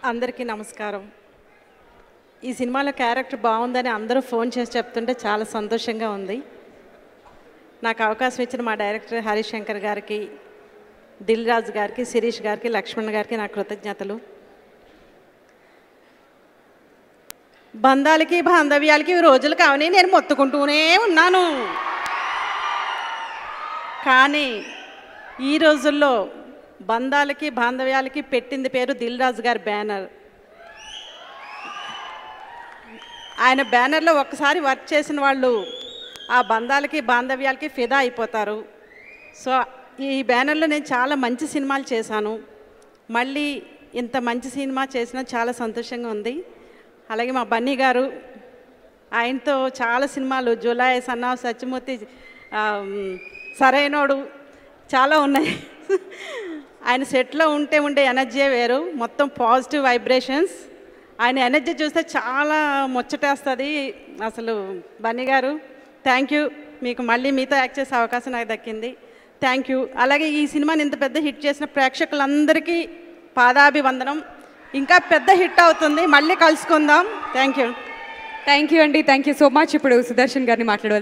అందరికీ నమస్కారం. ఈ సినిమాలో క్యారెక్టర్ బాగుందని అందరూ ఫోన్ చేసి చెప్తుంటే చాలా సంతోషంగా ఉంది. నాకు అవకాశం ఇచ్చిన మా డైరెక్టర్ హరీష్ శంకర్ గారికి, దిల్ రాజు గారికి, శిరీష్ గారికి, లక్ష్మణ్ గారికి నా కృతజ్ఞతలు. బంధాలకి బాంధవ్యాలకి రోజులు కావని నేను మొత్తుకుంటూనే ఉన్నాను. కానీ ఈ రోజుల్లో బంధాలకి బాంధవ్యాలకి పెట్టింది పేరు దిల్ రాజు గారి బ్యానర్. ఆయన బ్యానర్లో ఒక్కసారి వర్క్ చేసిన వాళ్ళు ఆ బంధాలకి బాంధవ్యాలకి ఫిదా అయిపోతారు. సో ఈ బ్యానర్లో నేను చాలా మంచి సినిమాలు చేశాను. మళ్ళీ ఇంత మంచి సినిమా చేసినా చాలా సంతోషంగా ఉంది. అలాగే మా బన్నీ గారు, ఆయనతో చాలా సినిమాలు, జూలై, సన్నా, సత్యమూర్తి, సరైనోడు చాలా ఉన్నాయి. ఆయన సెట్లో ఉండే ఎనర్జీ వేరు, మొత్తం పాజిటివ్ వైబ్రేషన్స్. ఆయన ఎనర్జీ చూస్తే చాలా ముచ్చటేస్తుంది. అసలు బన్నీ గారు థ్యాంక్ యూ, మీకు మళ్ళీ మీతో యాక్ట్ చేసే అవకాశం నాకు దక్కింది. Thank you. అలాగే ఈ సినిమాని ఇంత పెద్ద హిట్ చేసిన ప్రేక్షకులందరికీ పాదాభివందనం. ఇంకా పెద్ద హిట్ అవుతుంది, మళ్ళీ కలుసుకుందాం. థ్యాంక్ యూ అండి. Thank you so much. ఇప్పుడు సుదర్శన్ గారిని మాట్లాడవాలి.